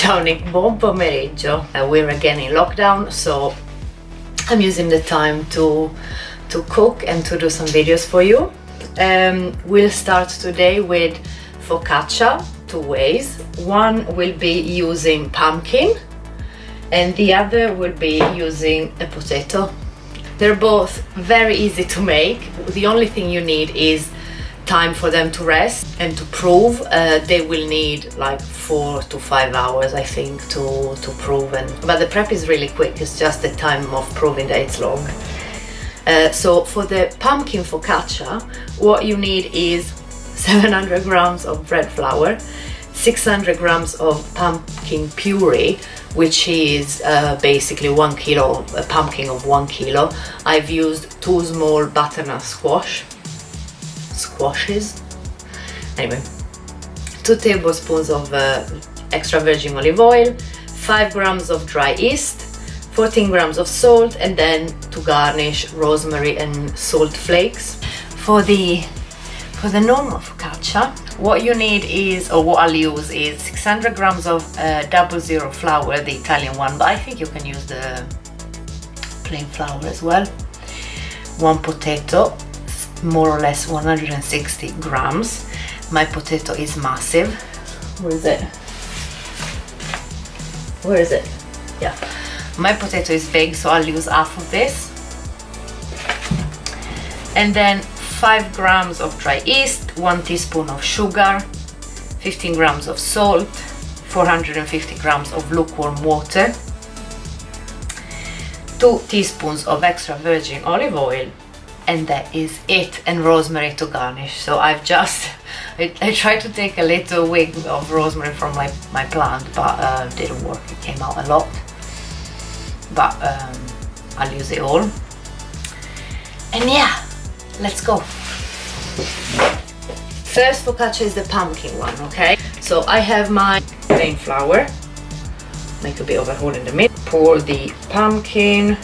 Ciao Nick, buon pomeriggio. We're again in lockdown, so I'm using the time to cook and to do some videos for you. We'll start today with focaccia, two ways. One will be using pumpkin and the other will be using a potato. They're both very easy to make. The only thing you need is time for them to rest and to prove. They will need like 4 to 5 hours, I think, to prove. But the prep is really quick. It's just the time of proving that it's long. So for the pumpkin focaccia, what you need is 700 grams of bread flour, 600 grams of pumpkin puree, which is basically 1 kilo, a pumpkin of 1 kilo. I've used 2 small butternut squashes. Anyway, 2 tablespoons of extra virgin olive oil, 5 grams of dry yeast, 14 grams of salt, and then to garnish, rosemary and salt flakes. For the normal focaccia, what you need is, or what I'll use is 600 grams of 00 flour, the Italian one, but I think you can use the plain flour as well. 1 potato, more or less 160 grams. My potato is massive. Where is it? Where is it? Yeah. My potato is big, so I'll use half of this. And then 5 grams of dry yeast, 1 teaspoon of sugar, 15 grams of salt, 450 grams of lukewarm water, 2 teaspoons of extra virgin olive oil, and that is it, and rosemary to garnish. So I've just I tried to take a little wig of rosemary from my plant, but didn't work. It came out a lot, but I'll use it all. And yeah, let's go. First focaccia is the pumpkin one, okay? So I have my plain flour, make a bit of a hole in the middle, pour the pumpkin,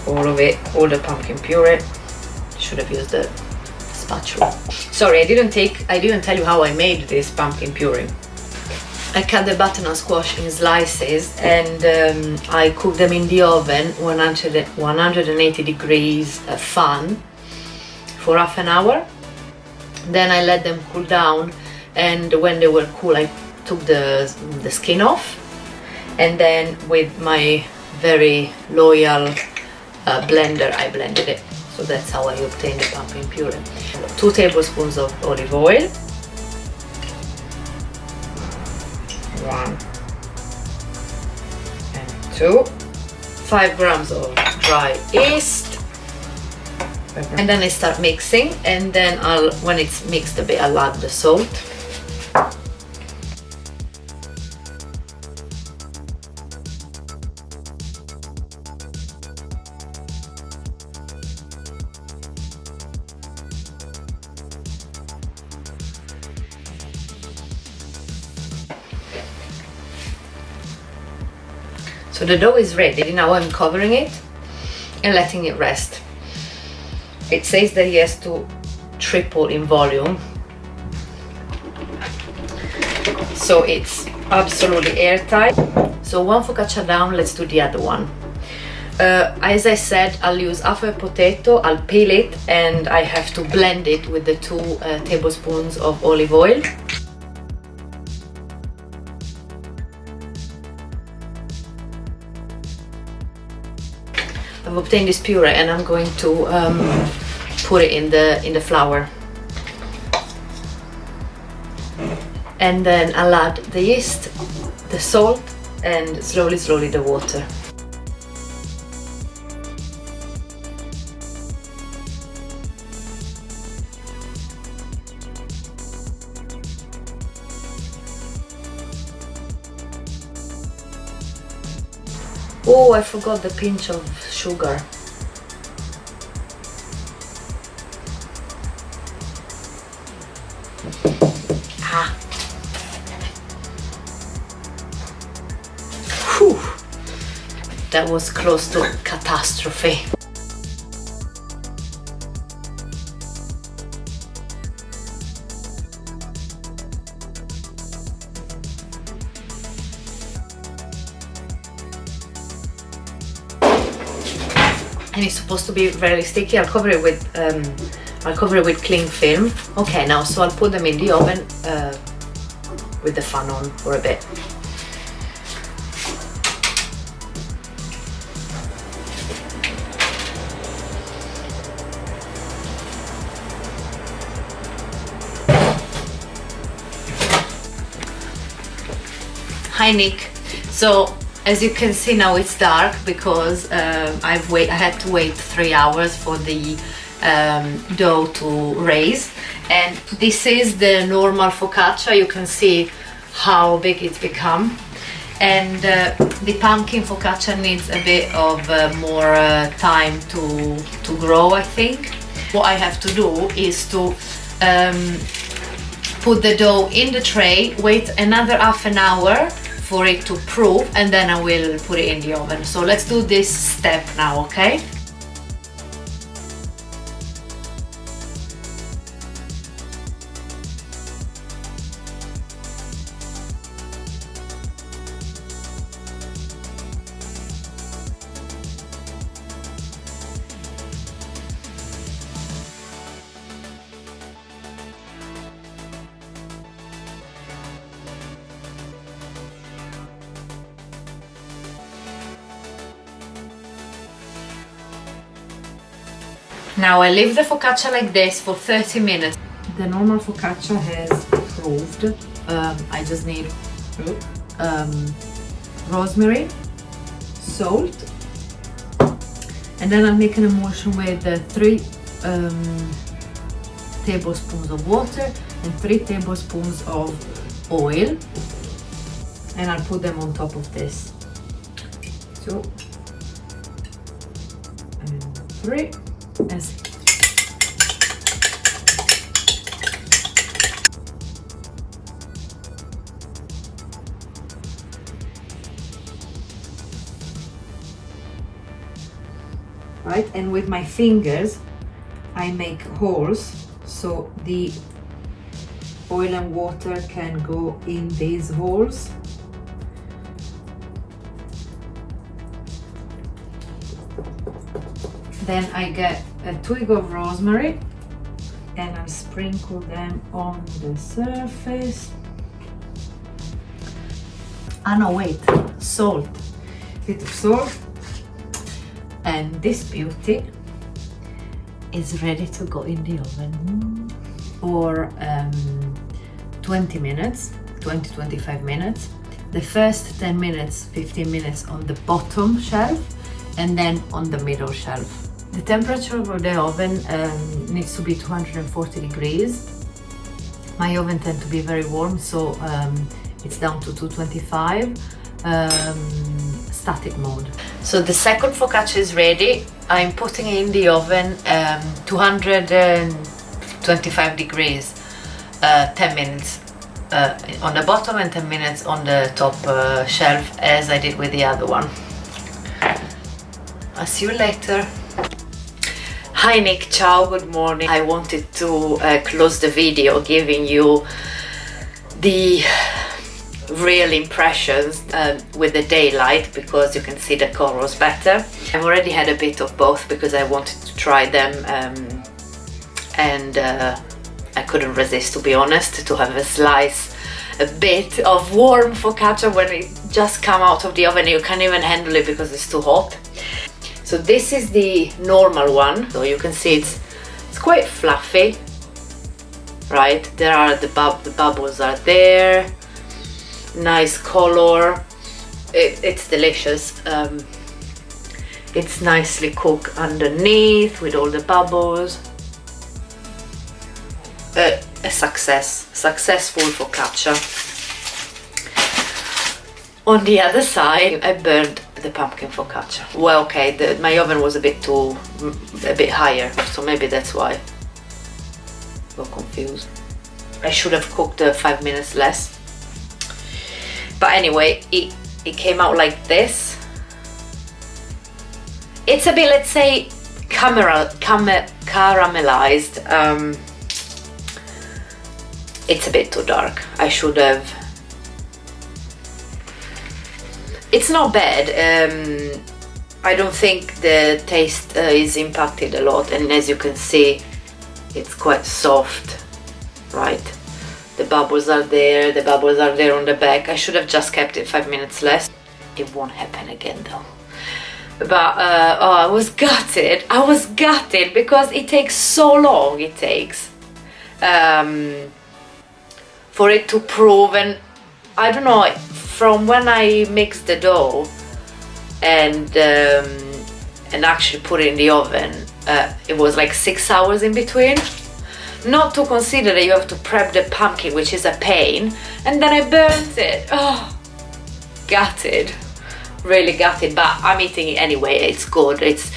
all of it, all the pumpkin puree. Should have used the spatula. Sorry, I didn't tell you how I made this pumpkin puree. I cut the butternut squash in slices and I cooked them in the oven 180 degrees fan for half an hour. Then I let them cool down, and when they were cool I took the skin off, and then with my very loyal blender I blended it. So that's how I obtained the pumpkin puree. 2 tablespoons of olive oil, 1 and 2, 5 grams of dry yeast, and then I start mixing, and then when it's mixed a bit, I'll add the salt. So the dough is ready. Now I'm covering it and letting it rest. It says that it has to triple in volume, so it's absolutely airtight. So one focaccia down, let's do the other one. As I said, I'll use half a potato, I'll peel it, and I have to blend it with the 2 tablespoons of olive oil. I've obtained this puree and I'm going to put it in the flour, and then I'll add the yeast, the salt, and slowly the water. Oh, I forgot the pinch of sugar. Whew. That was close to catastrophe. and it's supposed to be very sticky. I'll cover it with cling film. Okay, now so I'll put them in the oven with the fan on for a bit. Hi Nick. So as you can see now it's dark because I had to wait 3 hours for the dough to raise, and this is the normal focaccia. You can see how big it's become, and the pumpkin focaccia needs a bit of more time to grow, I think. What I have to do is to put the dough in the tray, wait another half an hour for it to proof, and then I will put it in the oven. So let's do this step now, okay? Now I leave the focaccia like this for 30 minutes. The normal focaccia has proved. I just need rosemary, salt, and then I'm making a emulsion with 3 tablespoons of water and 3 tablespoons of oil, and I'll put them on top of this. 2 and 3. Yes. Right, and with my fingers I make holes so the oil and water can go in these holes. Then I get a twig of rosemary and I sprinkle them on the surface. Ah no, wait, salt. Bit of salt. And this beauty is ready to go in the oven for 20 minutes, 20-25 minutes. The first 10 minutes, 15 minutes on the bottom shelf and then on the middle shelf. The temperature of the oven needs to be 240 degrees. My oven tends to be very warm, so it's down to 225, static mode. So the second focaccia is ready. I'm putting it in the oven 225 degrees, 10 minutes on the bottom and 10 minutes on the top shelf, as I did with the other one. I'll see you later. Hi Nick, ciao, good morning. I wanted to close the video giving you the real impressions with the daylight, because you can see the colors better. I've already had a bit of both because I wanted to try them and I couldn't resist, to be honest, to have a bit of warm focaccia when it just come out of the oven. You can't even handle it because it's too hot. So this is the normal one, so you can see it's quite fluffy, right? There are the bubbles are there, nice color, it's delicious. It's nicely cooked underneath with all the bubbles. A successful focaccia. On the other side, I burned the pumpkin focaccia. Well, okay, my oven was a bit higher, so maybe that's why I got confused. I should have cooked 5 minutes less. But anyway, it came out like this. It's a bit, let's say, caramelized. It's a bit too dark. I should have. It's not bad. I don't think the taste is impacted a lot, and as you can see, it's quite soft, right? The bubbles are there, the bubbles are there on the back. I should have just kept it 5 minutes less. It won't happen again though. But oh, I was gutted because it takes so long, it takes for it to prove. And I don't know, from when I mixed the dough and actually put it in the oven, it was like 6 hours in between. Not to consider that you have to prep the pumpkin, which is a pain, and then I burnt it. Oh, gutted, really gutted. But I'm eating it anyway. It's good. It's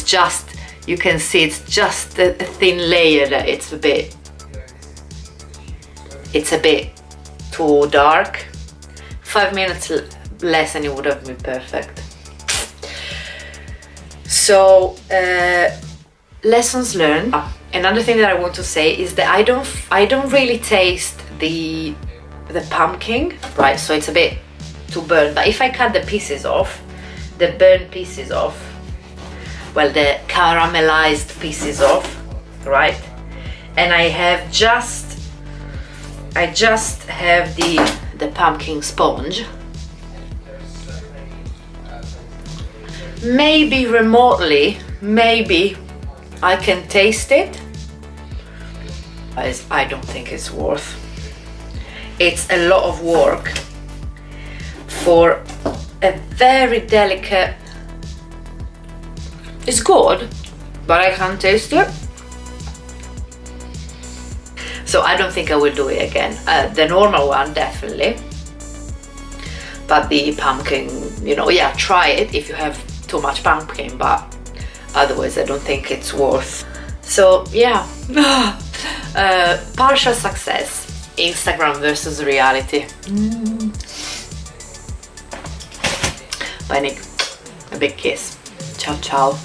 just, you can see it's just a thin layer that it's a bit too dark. 5 minutes less and it would have been perfect. So lessons learned. Another thing that I want to say is that I don't really taste the pumpkin, right? So it's a bit too burnt. But if I cut the pieces off, the burnt pieces off, well, the caramelized pieces off, right? And I just have the pumpkin sponge. Maybe remotely, maybe I can taste it. I don't think it's worth. It's a lot of work for a very delicate. It's good, but I can't taste it. So I don't think I will do it again. The normal one, definitely. But the pumpkin, you know, yeah, try it if you have too much pumpkin, but otherwise I don't think it's worth. So yeah, partial success. Instagram versus reality. Bye Nick, a big kiss. Ciao ciao.